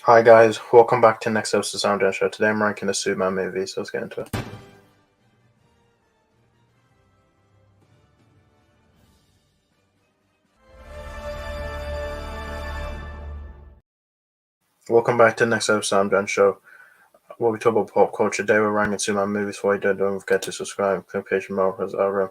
Hi guys, welcome back to the next episode of SamDjanShow. Today I'm ranking the Superman movie, so let's get into it. Welcome back to the next episode of SamDjanShow, where we talk about pop culture. Today we're ranking Superman movies. Before you do, don't forget to subscribe, click the notification bell as our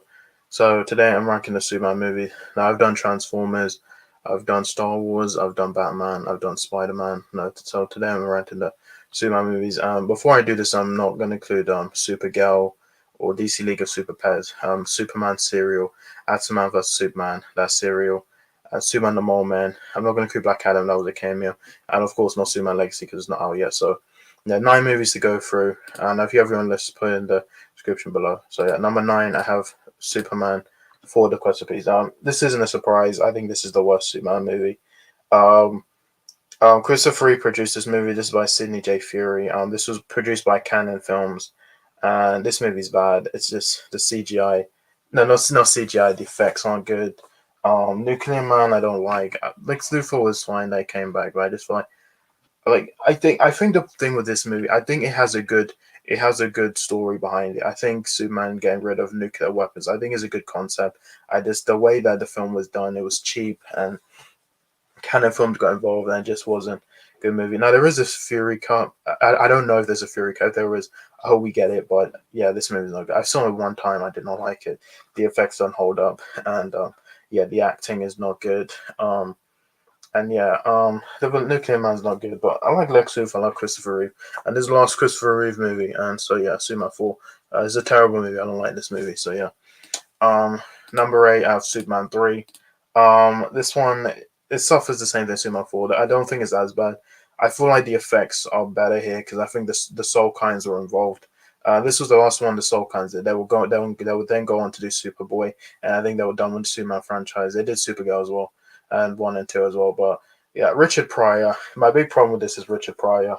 So today I'm ranking the Superman movie. Now I've done Transformers, I've done Star Wars, I've done Batman, I've done Spider-Man. No, so today I'm ranking the Superman movies. Before I do this, I'm not going to include Supergirl or DC League of Super Pets, Superman Serial, Superman vs Superman, that serial, Superman the Mole Man. I'm not going to include Black Adam, that was a cameo, and of course not Superman Legacy because it's not out yet. So yeah, 9 movies to go through, and if you have your own list, put it in the description below. So yeah, number 9, I have Superman for the Quest for Peace. This isn't a surprise. I think this is the worst Superman movie. Um, Christopher Reeve produced this movie. This is by Sidney J. Furie. This was produced by Canon Films, and this movie's bad. It's just the CGI. No, not CGI. The effects aren't good. Nuclear Man, I don't like. Lex Luthor was fine. They came back, but I just feel like I think the thing with this movie, I think it has a good story behind it. I think Superman getting rid of nuclear weapons, I think is a good concept. I just the way that the film was done, it was cheap and Canon Films got involved and it just wasn't a good movie. Now there is this Fury cut. I don't know if there's a Fury cut. If there was, I hope we get it. But yeah, this movie's not good. I saw it one time. I did not like it. The effects don't hold up, and yeah, the acting is not good. And yeah, the Nuclear Man's not good, but I like Lex Luthor, I like Christopher Reeve, and this is the last Christopher Reeve movie, and so yeah, Superman 4 is a terrible movie. I don't like this movie, so yeah. Um, Number 8, I have Superman 3. This one it suffers the same thing as Superman 4. I don't think it's as bad. I feel like the effects are better here because I think the Soul Kinds were involved. This was the last one the Soul Kinds did. They would then go on to do Superboy, and I think they were done with the Superman franchise. They did Supergirl as well, and 1 and 2 as well. But yeah, Richard Pryor. My big problem with this is Richard Pryor.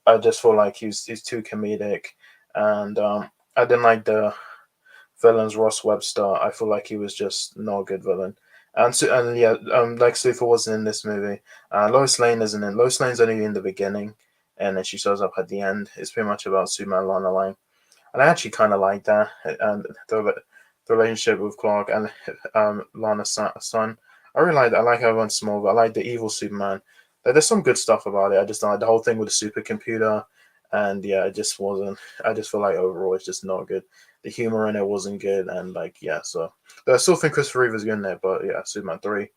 I just feel like he's too comedic, and I didn't like the villains Ross Webster. I feel like he was just not a good villain. And yeah, Lex Luthor wasn't in this movie. Lois Lane isn't in. Lois Lane's only in the beginning, and then she shows up at the end. It's pretty much about Superman Lana Lang, and I actually kind of like that. And the relationship with Clark and Lana's son. I really like that. I like how everyone's small. I like the evil Superman. There's some good stuff about it. I just like the whole thing with the supercomputer, and yeah, it just wasn't. I just feel like overall it's just not good. The humor in it wasn't good, and like yeah, so but I still think Christopher Reeve is good in there. But yeah, Superman 3.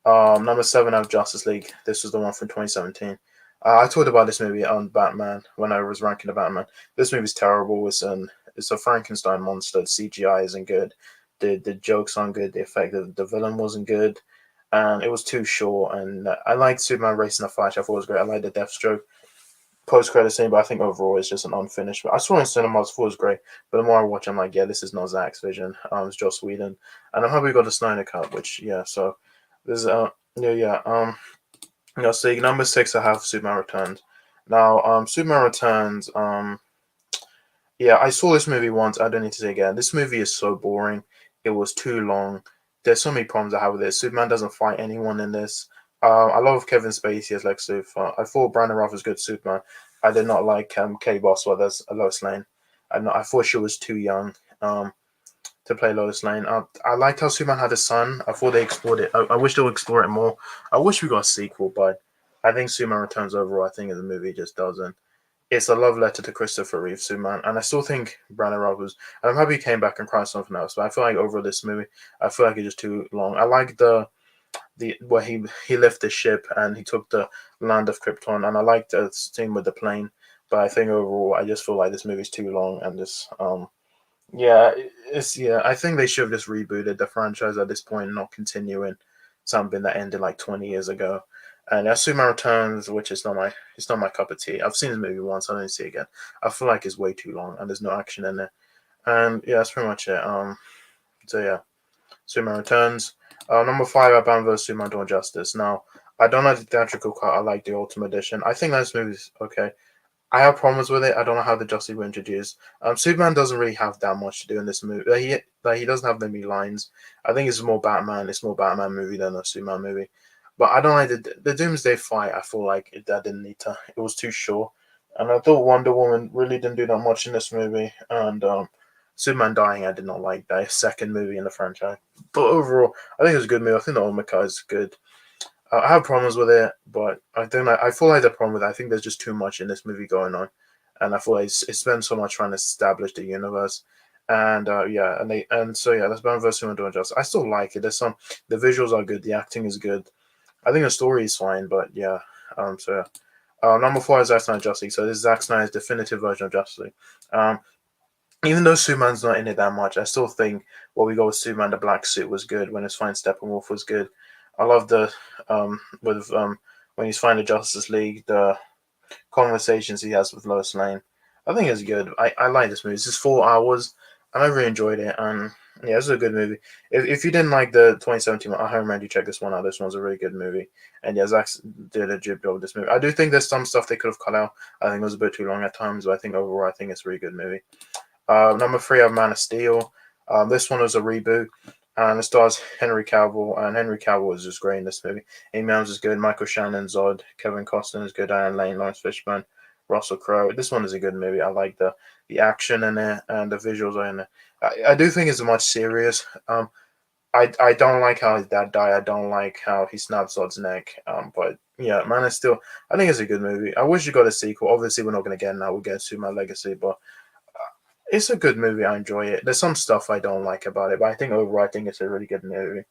Number 7, I have Justice League. This was the one from 2017. I talked about this movie on Batman when I was ranking the Batman. This movie's terrible. It's a Frankenstein monster. The CGI isn't good. The jokes aren't good. The effect of the villain wasn't good, and it was too short. And I liked Superman racing the Flash. I thought it was great. I liked the Deathstroke post credit scene, but I think overall it's just an unfinished. I saw it in cinemas, thought it was great, but the more I watch, I'm like, yeah, this is not Zack's vision. It's Joss Whedon, and I'm happy we got the Snyder cut, which yeah. So there's yeah. So number 6, I have Superman Returns. Now Superman Returns. Yeah, I saw this movie once. I don't need to say it again. This movie is so boring. It was too long. There's so many problems I have with this. Superman doesn't fight anyone in this. I love Kevin Spacey as Lex Luthor. I thought Brandon Routh was good Superman. I did not like Kay Bosworth as Lois Lane. I thought she was too young to play Lois Lane. I liked how Superman had a son. I thought they explored it. I wish they would explore it more. I wish we got a sequel, but I think Superman Returns overall, I think the movie just doesn't. It's a love letter to Christopher Reeve, Superman, and I still think Brandon Routh was. And I'm happy he came back and cried something else, but I feel like over this movie, I feel like it's just too long. I like the where he left the ship and he took the land of Krypton, and I like the scene with the plane. But I think overall, I just feel like this movie's too long, and this yeah, yeah. I think they should have just rebooted the franchise at this point, and not continuing something that ended like 20 years ago. And Superman Returns, which is not my cup of tea. I've seen the movie once, I don't see it again. I feel like it's way too long and there's no action in it. And yeah, that's pretty much it. So yeah, Superman Returns. Number 5, Batman vs Superman: Dawn of Justice. Now, I don't like the theatrical cut. I like the Ultimate Edition. I think this movie's okay. I have problems with it. I don't know how the Justice were introduced. Superman doesn't really have that much to do in this movie. He doesn't have that many lines. I think it's more Batman. It's more Batman movie than a Superman movie. But I don't like the Doomsday fight. I feel like that didn't need to. It was too short, and I thought Wonder Woman really didn't do that much in this movie. And Superman dying, I did not like that second movie in the franchise. But overall, I think it was a good movie. I think the Omega is good. I have problems with it, but I feel like the problem with it, I think there's just too much in this movie going on, and I feel like it spends so much trying to establish the universe, and yeah, and so yeah, that's Batman vs Superman doing justice. I still like it. There's some the visuals are good, the acting is good. I think the story is fine, but yeah. So yeah. Number four is Zack Snyder's Justice League. So this is Zack Snyder's definitive version of Justice League. Um, Even though Superman's not in it that much, I still think what we got with Superman the Black Suit was good. When his find Steppenwolf was good. I love the with when he's fighting the Justice League, the conversations he has with Lois Lane. I think it's good. I like this movie. It's just 4 hours, and I really enjoyed it. And yeah, it's a good movie. If you didn't like the 2017 one, I recommend you check this one out. This one's a really good movie. And yeah, Zack did a good job with this movie. I do think there's some stuff they could have cut out. I think it was a bit too long at times, but I think overall, I think it's a really good movie. Number three, I have Man of Steel. This one was a reboot, and it stars Henry Cavill, and Henry Cavill is just great in this movie. Amy Adams is good, Michael Shannon, Zod, Kevin Costner is good, Diane Lane, Lawrence Fishburne, Russell Crowe. This one is a good movie. I like the action in it and the visuals are in it. I do think it's much serious. I don't like how his dad died. I don't like how he snapped Zod's neck. But yeah, Man of Steel. I think it's a good movie. I wish you got a sequel. Obviously, we're not going to get it now. We'll get to My Legacy, but it's a good movie. I enjoy it. There's some stuff I don't like about it, but I think overall, I think it's a really good movie.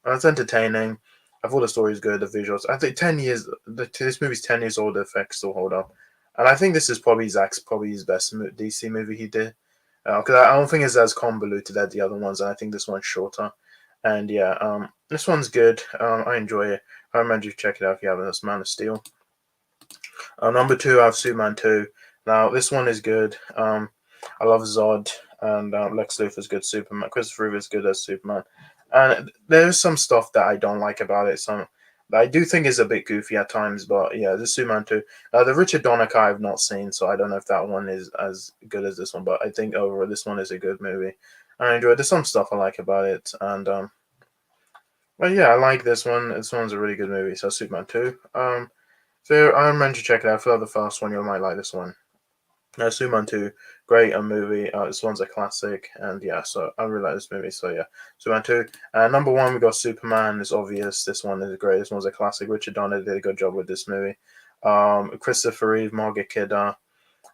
It's entertaining. I thought the story is good. The visuals. I think 10 years. This movie's 10 years old. The effects still hold up, and I think this is probably Zack's probably his best DC movie he did. Because I don't think it's as convoluted as the other ones, and I think this one's shorter. And yeah, this one's good. I enjoy it. I recommend you check it out if you haven't. That's Man of Steel. Number two, I have Superman 2. Now, this one is good. I love Zod, and Lex Luthor's good Superman. Christopher Reeve is good as Superman. And there's some stuff that I don't like about it. Some that I do think is a bit goofy at times, but yeah, the Superman 2. The Richard Donner I have not seen, so I don't know if that one is as good as this one, but I think overall this one is a good movie. I enjoy it. There's some stuff I like about it, and but yeah, I like this one. This one's a really good movie. So Superman 2. So I recommend you check it out. For the first one, you might like this one. Superman 2, great a movie. This one's a classic, and yeah, so I really like this movie. So yeah, Superman 2. Number one, we got Superman. It's obvious. This one is great. This one's a classic. Richard Donner did a good job with this movie. Christopher Reeve, Margaret Kidder,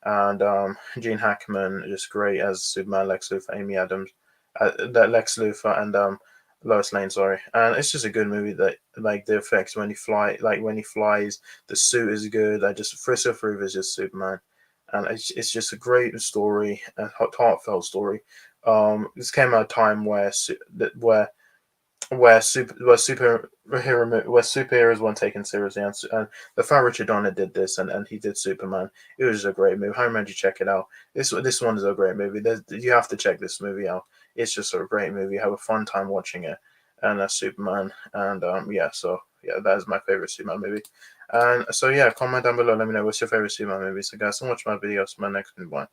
and Gene Hackman, just great as Superman, Lex Luthor, Amy Adams, Lex Luthor, and Lois Lane. Sorry, and it's just a good movie. That like the effects when he flies, the suit is good. I just Christopher Reeve is just Superman, and it's just a great story, a heartfelt story. This came at a time where superheroes weren't taken seriously, and the fact Richard Donner did this and he did Superman, it was a great movie. I recommend you check it out. This one is a great movie. You have to check this movie out. It's just a great movie. Have a fun time watching it, and that's Superman. And yeah, so yeah, that is my favorite Superman movie. And so yeah, comment down below. Let me know what's your favorite Superman movie. So guys, so much my videos. My next one. Bye.